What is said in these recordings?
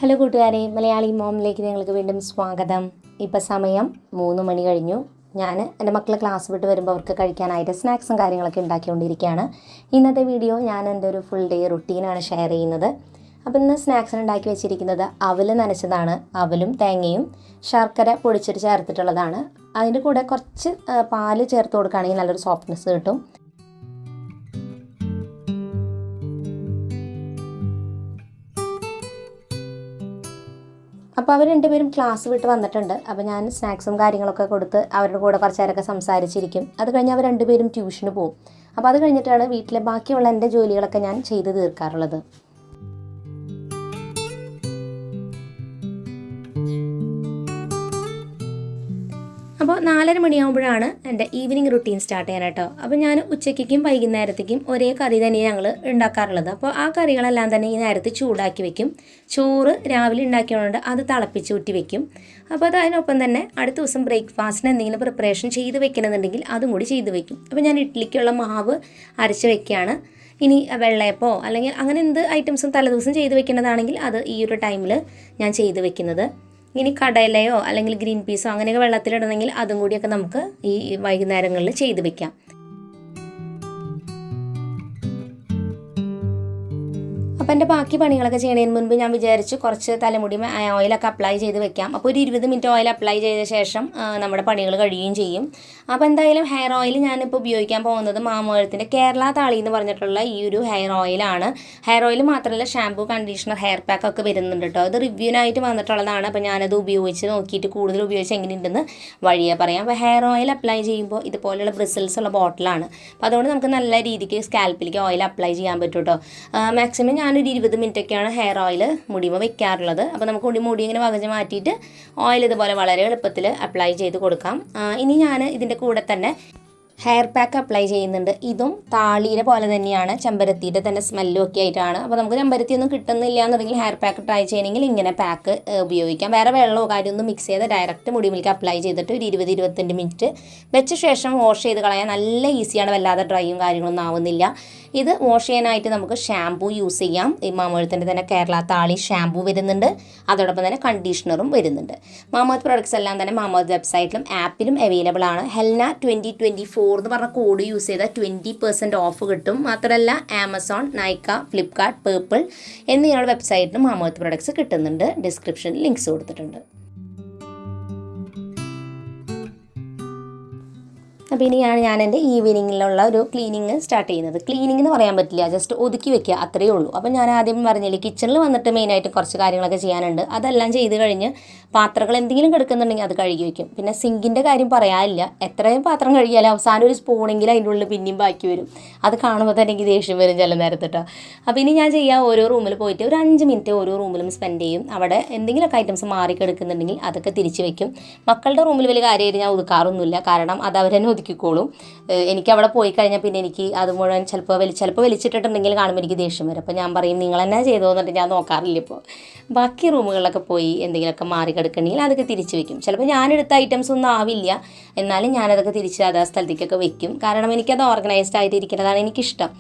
Hello കൂട്ടുകാരെ, മലയാളി മോമിലേക്ക് നിങ്ങൾക്ക് വീണ്ടും സ്വാഗതം. ഇപ്പോൾ സമയം 3 മണി കഴിഞ്ഞു. ഞാൻ എൻ്റെ മക്കൾ ക്ലാസ് വിട്ട് വരുമ്പോൾ അവർക്ക് കഴിക്കാനായിട്ട് സ്നാക്സും കാര്യങ്ങളൊക്കെ ഉണ്ടാക്കിക്കൊണ്ടിരിക്കുകയാണ്. ഇന്നത്തെ വീഡിയോ ഞാൻ എൻ്റെ ഒരു ഫുൾ ഡേ റുട്ടീനാണ് ഷെയർ ചെയ്യുന്നത്. അപ്പോൾ ഇന്ന് സ്നാക്സിന് ഉണ്ടാക്കി വെച്ചിരിക്കുന്നത് അവൽ നനച്ചതാണ്. അവലും തേങ്ങയും ശർക്കര പൊടിച്ചിട്ട് ചേർത്തിട്ടുള്ളതാണ്. അതിൻ്റെ കൂടെ കുറച്ച് പാല് ചേർത്ത് കൊടുക്കുകയാണെങ്കിൽ നല്ലൊരു സോഫ്റ്റ്നെസ് കിട്ടും. അപ്പോൾ അവർ രണ്ടുപേരും ക്ലാസ് വിട്ട് വന്നിട്ടുണ്ട്. അപ്പോൾ ഞാൻ സ്നാക്സും കാര്യങ്ങളൊക്കെ കൊടുത്ത് അവരുടെ കൂടെ കുറച്ച് നേരമൊക്കെ സംസാരിച്ചിരിക്കും. അത് കഴിഞ്ഞ് അവർ രണ്ടുപേരും ട്യൂഷന് പോകും. അപ്പോൾ അത് കഴിഞ്ഞിട്ടാണ് വീട്ടിലെ ബാക്കിയുള്ള എൻ്റെ ജോലികളൊക്കെ ഞാൻ ചെയ്ത് തീർക്കാറുള്ളത്. അപ്പോൾ 4:30 മണിയാകുമ്പോഴാണ് എൻ്റെ ഈവനിങ് റുട്ടീൻ സ്റ്റാർട്ട് ചെയ്യാനായിട്ടോ. അപ്പോൾ ഞാൻ ഉച്ചയ്ക്കും വൈകുന്നേരത്തേക്കും ഒരേ കറി തന്നെ ഞങ്ങൾ ഉണ്ടാക്കാറുള്ളത്. അപ്പോൾ ആ കറികളെല്ലാം തന്നെ ഈ നേരത്ത് ചൂടാക്കി വെക്കും. ചോറ് രാവിലെ ഉണ്ടാക്കിയതുകൊണ്ട് അത് തിളപ്പിച്ച് ഊറ്റി വെക്കും. അപ്പോൾ അത് അതിനൊപ്പം തന്നെ അടുത്ത ദിവസം ബ്രേക്ക്ഫാസ്റ്റിന് എന്തെങ്കിലും പ്രിപ്പറേഷൻ ചെയ്ത് വെക്കണമെന്നുണ്ടെങ്കിൽ അതും കൂടി ചെയ്ത് വെക്കും. അപ്പോൾ ഞാൻ ഇഡ്ഡലിക്കുള്ള മാവ് അരച്ച് വെക്കുകയാണ്. ഇനി വെള്ളയപ്പോ അല്ലെങ്കിൽ അങ്ങനെ എന്ത് ഐറ്റംസും തലേദിവസം ചെയ്ത് വെക്കുന്നതാണെങ്കിൽ അത് ഈ ഒരു ടൈമിൽ ഞാൻ ചെയ്ത് വെക്കുന്നത്. ഇനി കടലയോ അല്ലെങ്കിൽ ഗ്രീൻ പീസോ അങ്ങനെയൊക്കെ വെള്ളത്തിലിടണമെങ്കിൽ അതും കൂടിയൊക്കെ നമുക്ക് ഈ വൈകുന്നേരങ്ങളിൽ ചെയ്ത് വെക്കാം. അപ്പോൾ എൻ്റെ ബാക്കി പണികളൊക്കെ ചെയ്യുന്നതിന് മുൻപ് ഞാൻ വിചാരിച്ചു കുറച്ച് തലമുടി ഓയിലൊക്കെ അപ്ലൈ ചെയ്ത് വെക്കാം. അപ്പോൾ ഒരു 20 മിനിറ്റ് ഓയിൽ അപ്ലൈ ചെയ്ത ശേഷം നമ്മുടെ പണികൾ കഴിയുകയും ചെയ്യും. അപ്പോൾ എന്തായാലും ഹെയർ ഓയിൽ ഞാനിപ്പോൾ ഉപയോഗിക്കാൻ പോകുന്നത് മാമോഴത്തിൻ്റെ കേരള താളി എന്ന് പറഞ്ഞിട്ടുള്ള ഈ ഒരു ഹെയർ ഓയിലാണ്. ഹെയർ ഓയിൽ മാത്രമല്ല ഷാമ്പൂ, കണ്ടീഷണർ, ഹെയർ പാക്ക് ഒക്കെ വരുന്നുണ്ട് കേട്ടോ. അത് റിവ്യൂവിനായിട്ട് വന്നിട്ടുള്ളതാണ്. അപ്പോൾ ഞാനത് ഉപയോഗിച്ച് നോക്കിയിട്ട് കൂടുതൽ ഉപയോഗിച്ച് എങ്ങനെയുണ്ടെന്ന് വഴിയെ പറയാം. അപ്പോൾ ഹെയർ ഓയിൽ അപ്ലൈ ചെയ്യുമ്പോൾ ഇതുപോലെയുള്ള ബ്രിസിൽസ് ഉള്ള ബോട്ടിലാണ്. അപ്പോൾ അതുകൊണ്ട് നമുക്ക് നല്ല രീതിക്ക് സ്കാൽപ്പിലേക്ക് ഓയിൽ അപ്ലൈ ചെയ്യാൻ പറ്റും കേട്ടോ. മാക്സിമം ഞാനൊരു 20 മിനിറ്റൊക്കെയാണ് ഹെയർ ഓയിൽ മുടിയുമ്പോൾ വെക്കാറുള്ളത്. അപ്പോൾ നമുക്ക് മുടി ഇങ്ങനെ വകച്ച് മാറ്റിയിട്ട് ഓയിൽ ഇതുപോലെ വളരെ എളുപ്പത്തിൽ അപ്ലൈ ചെയ്ത് കൊടുക്കാം. ഇനി ഞാൻ ഇതിൻ്റെ കൂടെ തന്നെ ഹെയർ പാക്ക് അപ്ലൈ ചെയ്യുന്നുണ്ട്. ഇതും താളിയുടെ പോലെ തന്നെയാണ്, ചെമ്പരത്തിയുടെ തന്നെ സ്മെല്ലും ഒക്കെ ആയിട്ടാണ്. അപ്പോൾ നമുക്ക് ചെമ്പരത്തി ഒന്നും കിട്ടുന്നില്ല എന്നുണ്ടെങ്കിൽ ഹെയർ പാക്ക് ട്രൈ ചെയ്യണമെങ്കിൽ ഇങ്ങനെ പാക്ക് ഉപയോഗിക്കാം. വേറെ വെള്ളമോ കാര്യമൊന്നും മിക്സ് ചെയ്ത് ഡയറക്റ്റ് മുടിമിലേക്ക് അപ്ലൈ ചെയ്തിട്ട് ഒരു 20-25 മിനിറ്റ് വെച്ച ശേഷം വാഷ് ചെയ്ത് കളയാൻ നല്ല ഈസിയാണ്. വല്ലാതെ ഡ്രൈയും കാര്യങ്ങളൊന്നും ആവുന്നില്ല. ഇത് വാഷ് ചെയ്യാനായിട്ട് നമുക്ക് ഷാമ്പൂ യൂസ് ചെയ്യാം. ഈ മാമോഴത്തിൻ്റെ തന്നെ കേരള താളി ഷാമ്പൂ വരുന്നുണ്ട്. അതോടൊപ്പം തന്നെ കണ്ടീഷണറും വരുന്നുണ്ട്. മാമോത്ത് പ്രോഡക്ട്സ് എല്ലാം തന്നെ മാമോത്ത് വെബ്സൈറ്റിലും ആപ്പിലും അവൈലബിൾ ആണ്. ഹെൽന 2024 എന്ന് പറഞ്ഞ കോഡ് യൂസ് ചെയ്താൽ 20% ഓഫ് കിട്ടും. മാത്രമല്ല ആമസോൺ, നൈക്ക, ഫ്ലിപ്കാർട്ട്, പേർപ്പിൾ എന്നിങ്ങനെയുള്ള വെബ്സൈറ്റിലും മാമോത്ത് പ്രോഡക്ട്സ് കിട്ടുന്നുണ്ട്. ഡിസ്ക്രിപ്ഷനിൽ ലിങ്ക്സ് കൊടുത്തിട്ടുണ്ട്. അപ്പോൾ ഇനിയാണ് ഞാൻ എൻ്റെ ഈവനിങ്ങിലുള്ള ഒരു ക്ലീനിങ് സ്റ്റാർട്ട് ചെയ്യുന്നത്. ക്ലീനിങ് എന്ന് പറയാൻ പറ്റില്ല, ജസ്റ്റ് ഒതുക്കി വെക്കുക, അത്രയേ ഉള്ളൂ. അപ്പോൾ ഞാൻ ആദ്യം പറഞ്ഞില്ലേ, കിച്ചണിൽ വന്നിട്ട് മെയിനായിട്ട് കുറച്ച് കാര്യങ്ങളൊക്കെ ചെയ്യാനുണ്ട്. അതെല്ലാം ചെയ്ത് കഴിഞ്ഞ് പാത്രങ്ങൾ എന്തെങ്കിലും കിടക്കുന്നുണ്ടെങ്കിൽ അത് കഴുകി വയ്ക്കും. പിന്നെ സിങ്കിൻ്റെ കാര്യം പറയാനില്ല, എത്രയും പാത്രം കഴുകിയാലും അവസാനം ഒരു സ്പൂണെങ്കിലും അതിൻ്റെ ഉള്ളിൽ പിന്നെയും ബാക്കി വരും. അത് കാണുമ്പോൾ തന്നെ എനിക്ക് ദേഷ്യം വരും ചില നേരത്തിട്ടോ. അപ്പോൾ ഇനി ഞാൻ ചെയ്യാം, ഓരോ റൂമിൽ പോയിട്ട് ഒരു 5 മിനിറ്റ് ഓരോ റൂമിലും സ്പെൻഡ് ചെയ്യും. അവിടെ എന്തെങ്കിലുമൊക്കെ ഐറ്റംസ് മാറി കിടക്കുന്നുണ്ടെങ്കിൽ അതൊക്കെ തിരിച്ച് വെക്കും. മക്കളുടെ റൂമിൽ വലിയ കാര്യമായിട്ട് ഞാൻ ഒതുക്കാറൊന്നുമില്ല, കാരണം അത് അവരെന്നെ ഒതുക്കിക്കോളും. എനിക്ക് അവിടെ പോയി കഴിഞ്ഞാൽ പിന്നെ എനിക്ക് അത് മുഴുവൻ ചിലപ്പോൾ വലിച്ചിട്ടിട്ടുണ്ടെങ്കിൽ കാണുമ്പോൾ എനിക്ക് ദേഷ്യം വരും. അപ്പോൾ ഞാൻ പറയും, നിങ്ങൾ എന്നാ ചെയ്തോ എന്നിട്ട് ഞാൻ നോക്കാറില്ല. ഇപ്പോൾ ബാക്കി റൂമുകളിലൊക്കെ പോയി എന്തെങ്കിലുമൊക്കെ മാറി കിടക്കണമെങ്കിൽ അതൊക്കെ തിരിച്ച് വെക്കും. ചിലപ്പോൾ ഞാനെടുത്ത ഐറ്റംസ് ഒന്നും ആവില്ല, എന്നാലും ഞാനതൊക്കെ തിരിച്ച് അതാ സ്ഥലത്തേക്കൊക്കെ വെക്കും. കാരണം എനിക്കത് ഓർഗനൈസ്ഡ് ആയിട്ട് ഇരിക്കുന്നതാണ് എനിക്കിഷ്ടം.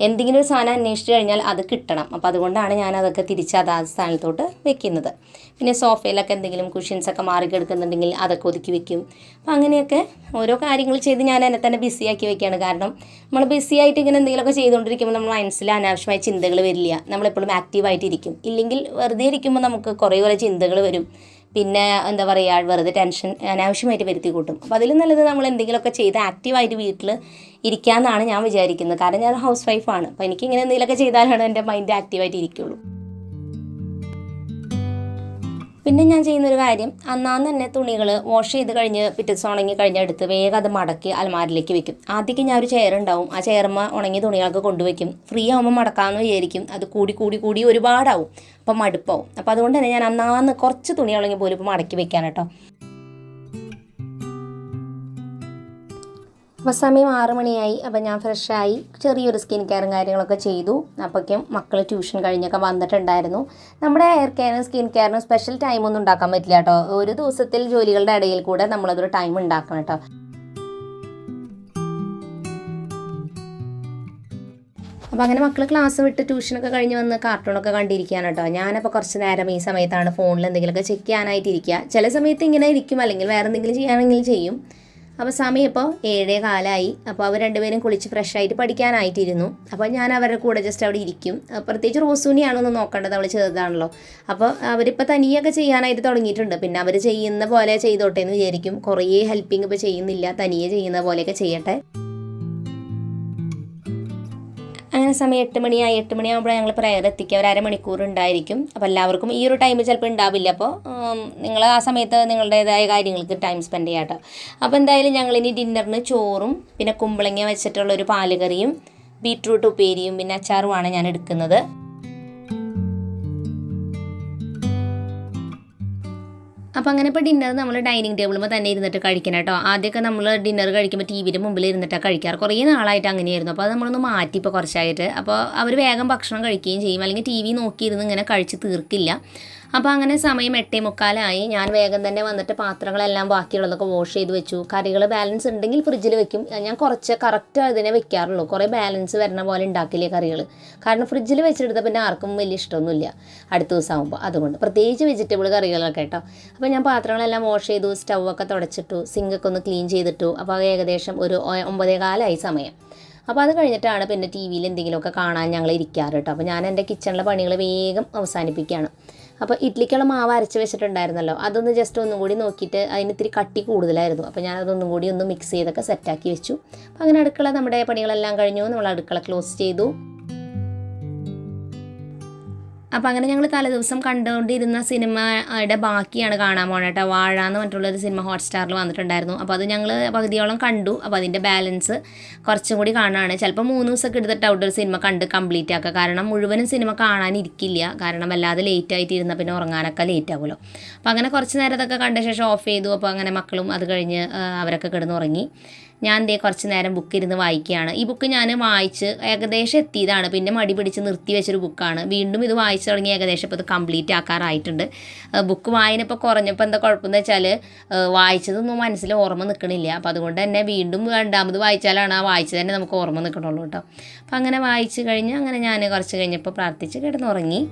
എന്തെങ്കിലും ഒരു സാധനം അന്വേഷിച്ച് കഴിഞ്ഞാൽ അത് കിട്ടണം. അപ്പോൾ അതുകൊണ്ടാണ് ഞാനതൊക്കെ തിരിച്ച് അതാത് സ്ഥാനത്തോട്ട് വെക്കുന്നത്. പിന്നെ സോഫയിലൊക്കെ എന്തെങ്കിലും കുഷ്യൻസൊക്കെ മാറി കിടക്കുന്നുണ്ടെങ്കിൽ അതൊക്കെ ഒതുക്കി വെക്കും. അപ്പോൾ അങ്ങനെയൊക്കെ ഓരോ കാര്യങ്ങൾ ചെയ്ത് ഞാൻ എന്നെ തന്നെ ബിസിയാക്കി വെക്കുകയാണ്. കാരണം നമ്മൾ ബിസി ആയിട്ട് ഇങ്ങനെ എന്തെങ്കിലുമൊക്കെ ചെയ്തുകൊണ്ടിരിക്കുമ്പോൾ നമ്മൾ മനസ്സിൽ അനാവശ്യമായ ചിന്തകൾ വരില്ല. നമ്മളെപ്പോഴും ആക്റ്റീവായിട്ടിരിക്കും. ഇല്ലെങ്കിൽ വെറുതെ ഇരിക്കുമ്പോൾ നമുക്ക് കുറേ ചിന്തകൾ വരും. പിന്നെ എന്താ പറയുക, വെറുതെ ടെൻഷൻ അനാവശ്യമായിട്ട് വരുത്തി കൂട്ടും. അപ്പോൾ അതിലും നല്ലത് നമ്മൾ എന്തെങ്കിലുമൊക്കെ ചെയ്ത് ആക്റ്റീവായിട്ട് വീട്ടിൽ ഇരിക്കാമെന്നാണ് ഞാൻ വിചാരിക്കുന്നത്. കാരണം ഞാൻ ഹൗസ് വൈഫാണ്. അപ്പോൾ എനിക്കിങ്ങനെ എന്തെങ്കിലുമൊക്കെ ചെയ്താലാണ് എൻ്റെ മൈൻഡ് ആക്റ്റീവായിട്ട് ഇരിക്കുള്ളൂ. പിന്നെ ഞാൻ ചെയ്യുന്നൊരു കാര്യം, അന്നാന്ന് തന്നെ തുണികൾ വാഷ് ചെയ്ത് കഴിഞ്ഞ് പിറ്റേ ദിവസം ഉണങ്ങി കഴിഞ്ഞ് എടുത്ത് വേഗം അത് മടക്കി അലമാരിലേക്ക് വെക്കും. ആദ്യമൊക്കെ ഞാൻ ഒരു ചെയർ ഉണ്ടാവും, ആ ചെയറുമ്പോൾ ഉണങ്ങിയ തുണികളൊക്കെ കൊണ്ടുവയ്ക്കും. ഫ്രീ ആകുമ്പോൾ മടക്കാമെന്ന് വിചാരിക്കും. അത് കൂടി ഒരുപാടാവും, അപ്പം മടുപ്പാവും. അപ്പോൾ അതുകൊണ്ട് തന്നെ ഞാൻ അന്നാന്ന് കുറച്ച് തുണികളെങ്കിൽ പോലും ഇപ്പോൾ മടക്കി വെക്കാൻ കേട്ടോ. അപ്പോൾ സമയം 6 മണിയായി. അപ്പോൾ ഞാൻ ഫ്രഷായി ചെറിയൊരു സ്കിൻ കെയറും കാര്യങ്ങളൊക്കെ ചെയ്തു. അപ്പോഴേക്കും മക്കൾ ട്യൂഷൻ കഴിഞ്ഞൊക്കെ വന്നിട്ടുണ്ടായിരുന്നു. നമ്മുടെ ഹെയർ കെയറിനും സ്കിൻ കെയറിനും സ്പെഷ്യൽ ടൈമൊന്നും ഉണ്ടാക്കാൻ പറ്റില്ല കേട്ടോ. ഒരു ദിവസത്തിൽ ജോലികളുടെ ഇടയിൽ കൂടെ നമ്മളതൊരു ടൈം ഉണ്ടാക്കണം കേട്ടോ. അപ്പോൾ അപ്പോൾ അങ്ങനെ മക്കൾ ക്ലാസ് വിട്ട് ട്യൂഷനൊക്കെ കഴിഞ്ഞ് വന്ന് കാർട്ടൂണൊക്കെ കണ്ടിരിക്കുകയാണ് കേട്ടോ. ഞാനപ്പോൾ കുറച്ച് നേരം ഈ സമയത്താണ് ഫോണിൽ എന്തെങ്കിലുമൊക്കെ ചെക്ക് ചെയ്യാനായിട്ടിരിക്കുക. ചില സമയത്ത് ഇങ്ങനെ ഇരിക്കും, അല്ലെങ്കിൽ വേറെ എന്തെങ്കിലും ചെയ്യുകയാണെങ്കിൽ ചെയ്യും. അപ്പോൾ സമയം ഇപ്പോൾ 7:15. അപ്പോൾ അവർ രണ്ടുപേരും കുളിച്ച് ഫ്രഷായിട്ട് പഠിക്കാനായിട്ടിരുന്നു. അപ്പോൾ ഞാൻ അവരുടെ കൂടെ ജസ്റ്റ് അവിടെ ഇരിക്കും. പ്രത്യേകിച്ച് റോസൂനിയാണൊന്ന് നോക്കേണ്ടത്, അവൾ ചെറുതാണല്ലോ. അപ്പോൾ അവരിപ്പോൾ തനിയൊക്കെ ചെയ്യാനായിട്ട് തുടങ്ങിയിട്ടുണ്ട്. പിന്നെ അവർ ചെയ്യുന്ന പോലെ ചെയ്തോട്ടെ എന്ന് വിചാരിക്കും. കുറേ ഹെൽപ്പിംഗ് ഇപ്പോൾ ചെയ്യുന്നില്ല, തനിയെ ചെയ്യുന്ന പോലെയൊക്കെ ചെയ്യട്ടെ. അങ്ങനെ സമയം 8 മണിയായി. 8 മണിയാകുമ്പോൾ ഞങ്ങൾ പ്രയർ എത്തിക്കുക. ഒരു അരമണിക്കൂർ ഉണ്ടായിരിക്കും. അപ്പോൾ എല്ലാവർക്കും ഈ ഒരു ടൈം ചിലപ്പോൾ ഉണ്ടാവില്ല. അപ്പോൾ നിങ്ങൾ ആ സമയത്ത് നിങ്ങളുടേതായ കാര്യങ്ങൾക്ക് ടൈം സ്പെൻഡ് ചെയ്യാം കേട്ടോ. അപ്പോൾ എന്തായാലും ഞങ്ങളിനി ഡിന്നറിന് ചോറും പിന്നെ കുമ്പളങ്ങ വെച്ചിട്ടുള്ളൊരു പാലുകറിയും ബീട്രൂട്ട് ഉപ്പേരിയും പിന്നെ അച്ചാറുമാണ് ഞാൻ എടുക്കുന്നത്. അപ്പോൾ അങ്ങനെ ഇപ്പോൾ ഡിന്നർ നമ്മൾ ഡൈനിങ് ടേബിളുമ്പോൾ തന്നെ ഇരുന്നിട്ട് കഴിക്കണം കേട്ടോ. ആദ്യമൊക്കെ നമ്മൾ ഡിന്നർ കഴിക്കുമ്പോൾ ടി വിയുടെ മുമ്പിൽ ഇരുന്നിട്ടാണ് കഴിക്കാറ്. കുറേ നാളായിട്ട് അങ്ങനെയായിരുന്നു. അപ്പോൾ അത് നമ്മളൊന്ന് മാറ്റി ഇപ്പോൾ കുറച്ചായിട്ട്. അപ്പോൾ അവർ വേഗം ഭക്ഷണം കഴിക്കുകയും ചെയ്യും, അല്ലെങ്കിൽ ടി വി നോക്കിയിരുന്ന് ഇങ്ങനെ കഴിച്ച് തീർക്കില്ല. അപ്പോൾ അങ്ങനെ സമയം 8:45. ഞാൻ വേഗം തന്നെ വന്നിട്ട് പാത്രങ്ങളെല്ലാം ബാക്കിയുള്ളതൊക്കെ വാഷ് ചെയ്ത് വെച്ചു. കറികൾ ബാലൻസ് ഉണ്ടെങ്കിൽ ഫ്രിഡ്ജിൽ വെക്കും. ഞാൻ കുറച്ച് കറക്റ്റ് അതിനെ വെക്കാറുള്ളൂ. കുറേ ബാലൻസ് വരുന്ന പോലെ ഉണ്ടാക്കില്ലേ കറികൾ. കാരണം ഫ്രിഡ്ജിൽ വെച്ചെടുത്ത പിന്നെ ആർക്കും വലിയ ഇഷ്ടമൊന്നുമില്ല അടുത്ത ദിവസം ആകുമ്പോൾ. അതുകൊണ്ട് പ്രത്യേകിച്ച് വെജിറ്റബിൾ കറികളൊക്കെ കേട്ടോ. അപ്പോൾ ഞാൻ പാത്രങ്ങളെല്ലാം വാഷ് ചെയ്തു, സ്റ്റൗവൊക്കെ തുടച്ചിട്ടു, സിങ്കൊക്കെ ഒന്ന് ക്ലീൻ ചെയ്തിട്ടു. അപ്പോൾ ഏകദേശം ഒരു 9:15 സമയം. അപ്പോൾ അത് കഴിഞ്ഞിട്ടാണ് പിന്നെ ടി വിയിൽ എന്തെങ്കിലുമൊക്കെ കാണാൻ ഞങ്ങൾ ഇരിക്കാറ് കേട്ടോ. അപ്പോൾ ഞാൻ എൻ്റെ കിച്ചണിലെ പണികൾ വേഗം അവസാനിപ്പിക്കുകയാണ്. അപ്പോൾ ഇഡ്ലിക്കുള്ള മാവ് അരച്ച് വെച്ചിട്ടുണ്ടായിരുന്നല്ലോ, അതൊന്ന് ജസ്റ്റ് ഒന്നും കൂടി നോക്കിയിട്ട് അതിന് ഇത്തിരി കട്ടി കൂടുതലായിരുന്നു. അപ്പോൾ ഞാനതൊന്നും കൂടി ഒന്ന് മിക്സ് ചെയ്തൊക്കെ സെറ്റാക്കി വെച്ചു. അപ്പോൾ അങ്ങനെ അടുക്കള നമ്മുടെ പണികളെല്ലാം കഴിഞ്ഞു. നമ്മൾ അടുക്കള ക്ലോസ് ചെയ്തു. അപ്പോൾ അങ്ങനെ ഞങ്ങൾ തലേദിവസം കണ്ടുകൊണ്ടിരുന്ന സിനിമയുടെ ബാക്കിയാണ് കാണാൻ പോകണം കേട്ടോ. വാഴ എന്ന് പറഞ്ഞിട്ടുള്ളൊരു സിനിമ ഹോട്ട്സ്റ്റാറിൽ വന്നിട്ടുണ്ടായിരുന്നു. അപ്പോൾ അത് ഞങ്ങൾ പകുതിയോളം കണ്ടു. അപ്പോൾ അതിൻ്റെ ബാലൻസ് കുറച്ചും കൂടി കാണുകയാണ്. ചിലപ്പോൾ 3 ദിവസമൊക്കെ എടുത്തിട്ട് അവിടെ ഒരു സിനിമ കണ്ട് കംപ്ലീറ്റ് ആക്കുക. കാരണം മുഴുവനും സിനിമ കാണാനിരിക്കില്ല. കാരണം വല്ലാതെ ലേറ്റ് ആയിട്ട് ഇരുന്നാൽ പിന്നെ ഉറങ്ങാനൊക്കെ ലേറ്റ് ആകുമല്ലോ. അപ്പോൾ അങ്ങനെ കുറച്ച് നേരം അതൊക്കെ കണ്ട ശേഷം ഓഫ് ചെയ്തു. അപ്പോൾ അങ്ങനെ മക്കളും അത് കഴിഞ്ഞ് അവരൊക്കെ കിടന്നുറങ്ങി. ഞാൻ കുറച്ച് നേരം ബുക്ക് ഇരുന്ന് വായിക്കുകയാണ്. ഈ ബുക്ക് ഞാൻ വായിച്ച് ഏകദേശം എത്തിയതാണ്. പിന്നെ മടി പിടിച്ച് നിർത്തി വെച്ചൊരു ബുക്കാണ്. വീണ്ടും ഇത് വായിച്ചു തുടങ്ങി ഏകദേശം ഇപ്പോൾ ഇത് കംപ്ലീറ്റ് ആക്കാറായിട്ടുണ്ട്. ബുക്ക് വായന ഇപ്പോൾ കുറഞ്ഞപ്പോൾ എന്താ കുഴപ്പമെന്ന് വെച്ചാൽ വായിച്ചതൊന്നും മനസ്സിൽ ഓർമ്മ നിൽക്കണില്ല. അപ്പോൾ അതുകൊണ്ട് തന്നെ വീണ്ടും രണ്ടാമത് വായിച്ചാലാണ് ആ വായിച്ചത് തന്നെ നമുക്ക് ഓർമ്മ നിൽക്കണുള്ളൂ കേട്ടോ. അപ്പോൾ അങ്ങനെ വായിച്ച് കഴിഞ്ഞ് അങ്ങനെ ഞാൻ കുറച്ച് കഴിഞ്ഞപ്പോൾ പ്രാർത്ഥിച്ച് കിടന്നുറങ്ങി.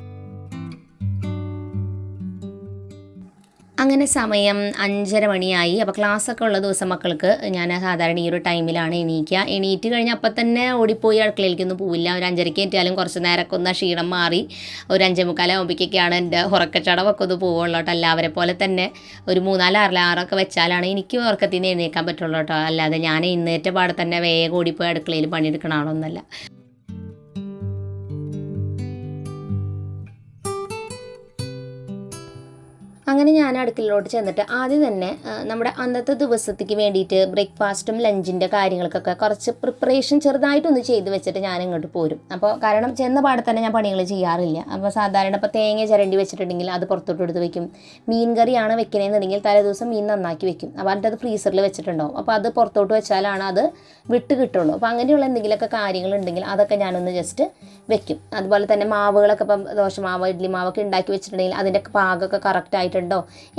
അങ്ങനെ സമയം 5:30 മണിയായി. അപ്പോൾ ക്ലാസ്സൊക്കെ ഉള്ള ദിവസം മക്കൾക്ക് ഞാൻ സാധാരണ ഈ ഒരു ടൈമിലാണ് എണീക്കുക. എണീറ്റ് കഴിഞ്ഞാൽ അപ്പം തന്നെ ഓടിപ്പോയി അടുക്കളയിലേക്കൊന്നും പോവില്ല. ഒരു 5:30 എത്തിയാലും കുറച്ച് നേരമൊക്കെ ഒന്ന് ക്ഷീണം മാറി ഒരു 5:45 ആകുമ്പോഴേക്കൊക്കെയാണ് എൻ്റെ ഉറക്കച്ചടവൊക്കെ ഒന്ന് പോവുള്ളൂ കേട്ടോ. എല്ലാവരെ പോലെ തന്നെ ഒരു 3-4 6 വെച്ചാലാണ് എനിക്ക് ഉറക്കത്തിൽ നിന്ന് എഴുന്നേൽക്കാൻ പറ്റുള്ളൂ കേട്ടോ. അല്ലാതെ ഞാൻ ഇന്നേറ്റ പാടെ തന്നെ വേഗം ഓടിപ്പോയി അടുക്കളയിൽ പണിയെടുക്കണ ആളൊന്നുമല്ല. അങ്ങനെ ഞാൻ അടുക്കളയിലോട്ട് ചെന്നിട്ട് ആദ്യം തന്നെ നമ്മുടെ അന്നത്തെ ദിവസത്തേക്ക് വേണ്ടിയിട്ട് ബ്രേക്ക്ഫാസ്റ്റും ലഞ്ചിൻ്റെ കാര്യങ്ങൾക്കൊക്കെ കുറച്ച് പ്രിപ്പറേഷൻ ചെറുതായിട്ടൊന്ന് ചെയ്ത് വെച്ചിട്ട് ഞാൻ ഇങ്ങോട്ട് പോരും. അപ്പോൾ കാരണം ചെന്ന പാടെ തന്നെ ഞാൻ പണികൾ ചെയ്യാറില്ല. അപ്പോൾ സാധാരണ ഇപ്പോൾ തേങ്ങ ചിരണ്ടി വെച്ചിട്ടുണ്ടെങ്കിൽ അത് പുറത്തോട്ട് എടുത്ത് വെക്കും. മീൻ കറിയാണ് വെക്കണമെന്നുണ്ടെങ്കിൽ തലേ ദിവസം മീൻ നന്നാക്കി വെക്കും. അപ്പോൾ അതിൻ്റെ അത് ഫ്രീസറിൽ വെച്ചിട്ടുണ്ടാവും. അപ്പോൾ അത് പുറത്തോട്ട് വെച്ചാലാണ് അത് വിട്ട് കിട്ടുള്ളൂ. അപ്പോൾ അങ്ങനെയുള്ള എന്തെങ്കിലുമൊക്കെ കാര്യങ്ങളുണ്ടെങ്കിൽ അതൊക്കെ ഞാനൊന്ന് ജസ്റ്റ് വെക്കും. അതുപോലെ തന്നെ മാവുകളൊക്കെ ഇപ്പം ദോശമാവ് ഇഡ്ലി മാവൊക്കെ ഉണ്ടാക്കി വെച്ചിട്ടുണ്ടെങ്കിൽ അതിൻ്റെ പാകമൊക്കെ കറക്റ്റായിട്ടുണ്ടോ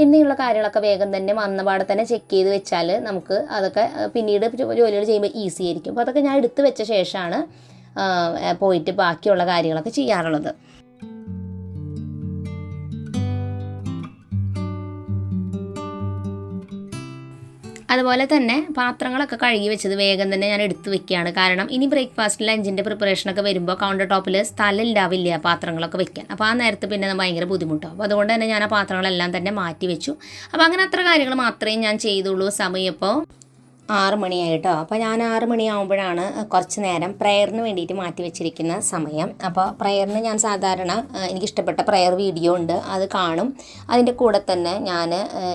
എന്നുള്ള കാര്യങ്ങളൊക്കെ വേഗം തന്നെ വന്നപാടെ തന്നെ ചെക്ക് ചെയ്ത് വെച്ചാൽ നമുക്ക് അതൊക്കെ പിന്നീട് ജോലികൾ ചെയ്യുമ്പോൾ ഈസി ആയിരിക്കും. അപ്പോൾ അതൊക്കെ ഞാൻ എടുത്ത് വെച്ച ശേഷമാണ് പോയിട്ട് ബാക്കിയുള്ള കാര്യങ്ങളൊക്കെ ചെയ്യാറുള്ളത്. അതുപോലെ തന്നെ പാത്രങ്ങളൊക്കെ കഴുകി വെച്ചത് വേഗം തന്നെ ഞാൻ എടുത്ത് വെക്കുകയാണ്. കാരണം ഇനി ബ്രേക്ക്ഫാസ്റ്റ് ലഞ്ചിൻ്റെ പ്രിപ്പറേഷനൊക്കെ വരുമ്പോൾ കൗണ്ടർ ടോപ്പിൽ സ്ഥലം ഉണ്ടാവില്ല പാത്രങ്ങളൊക്കെ വെക്കാൻ. അപ്പോൾ ആ നേരത്ത് പിന്നെ ഭയങ്കര ബുദ്ധിമുട്ടാവും. അപ്പോൾ അതുകൊണ്ട് തന്നെ ഞാൻ ആ പാത്രങ്ങളെല്ലാം തന്നെ മാറ്റി വെച്ചു. അപ്പോൾ അങ്ങനെ അത്ര കാര്യങ്ങൾ മാത്രമേ ഞാൻ ചെയ്തുള്ളൂ. സമയം ഇപ്പോൾ 6 മണിയായി കേട്ടോ. അപ്പോൾ ഞാൻ 6 മണിയാകുമ്പോഴാണ് കുറച്ച് നേരം പ്രയറിന് വേണ്ടിയിട്ട് മാറ്റി വെച്ചിരിക്കുന്ന സമയം. അപ്പോൾ പ്രയറിന് ഞാൻ സാധാരണ എനിക്കിഷ്ടപ്പെട്ട പ്രയർ വീഡിയോ ഉണ്ട്, അത് കാണും. അതിൻ്റെ കൂടെ തന്നെ ഞാൻ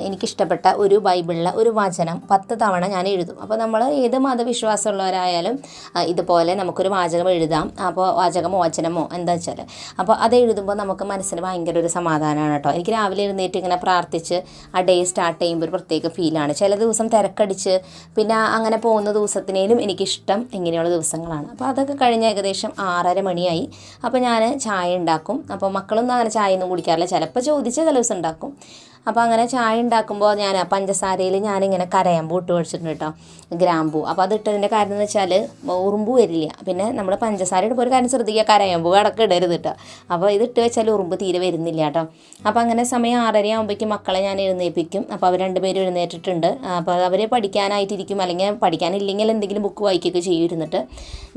എനിക്കിഷ്ടപ്പെട്ട ഒരു ബൈബിളിലെ ഒരു വചനം 10 തവണ ഞാൻ എഴുതും. അപ്പോൾ നമ്മൾ ഏത് മതവിശ്വാസമുള്ളവരായാലും ഇതുപോലെ നമുക്കൊരു വാചകം എഴുതാം. അപ്പോൾ വാചകമോ വചനമോ എന്താ വെച്ചാൽ അപ്പോൾ അത് എഴുതുമ്പോൾ നമുക്ക് മനസ്സിന് ഭയങ്കര ഒരു സമാധാനമാണ് കേട്ടോ. എനിക്ക് രാവിലെ എഴുന്നേറ്റ് ഇങ്ങനെ പ്രാർത്ഥിച്ച് ആ ഡേ സ്റ്റാർട്ട് ചെയ്യുമ്പോൾ ഒരു പ്രത്യേക ഫീലാണ്. ചില ദിവസം തിരക്കടിച്ച് പിന്നെ അങ്ങനെ പോകുന്ന ദിവസത്തിനേലും എനിക്കിഷ്ടം ഇങ്ങനെയുള്ള ദിവസങ്ങളാണ്. അപ്പോൾ അതൊക്കെ കഴിഞ്ഞ് ഏകദേശം 6:30 മണിയായി. അപ്പോൾ ഞാൻ ചായ ഉണ്ടാക്കും. അപ്പോൾ മക്കളൊന്നും അങ്ങനെ ചായ ഒന്നും കുടിക്കാറില്ല. ചിലപ്പോൾ ചോദിച്ച് ചില ദിവസം ഉണ്ടാക്കും. അപ്പോൾ അങ്ങനെ ചായ ഉണ്ടാക്കുമ്പോൾ ഞാൻ പഞ്ചസാരയിൽ ഞാനിങ്ങനെ കരയാമ്പൂ ഇട്ട് വെച്ചിട്ടുണ്ട് കേട്ടോ, ഗ്രാമ്പൂ. അപ്പോൾ അത് ഇട്ടതിൻ്റെ കാര്യം എന്ന് വെച്ചാൽ ഉറുമ്പ് വരില്ല. പിന്നെ നമ്മൾ പഞ്ചസാര ഇടുമ്പോൾ ഒരു കാര്യം ശ്രദ്ധിക്കുക, കരയാമ്പൂ അടക്കം ഇടരുത് കേട്ടോ. അപ്പോൾ ഇത് ഇട്ട് വെച്ചാൽ ഉറുമ്പ് തീരെ വരുന്നില്ല കേട്ടോ. അപ്പോൾ അങ്ങനെ സമയം 6:30 ആകുമ്പോഴേക്കും മക്കളെ ഞാൻ എഴുന്നേൽപ്പിക്കും. അപ്പോൾ അവർ രണ്ടുപേരും എഴുന്നേറ്റിട്ടുണ്ട്. അപ്പോൾ അവർ പഠിക്കാനായിട്ടിരിക്കും, അല്ലെങ്കിൽ പഠിക്കാനില്ലെങ്കിൽ എന്തെങ്കിലും ബുക്ക് വായിക്കുകയൊക്കെ ചെയ്യും ഇരുന്നിട്ട്.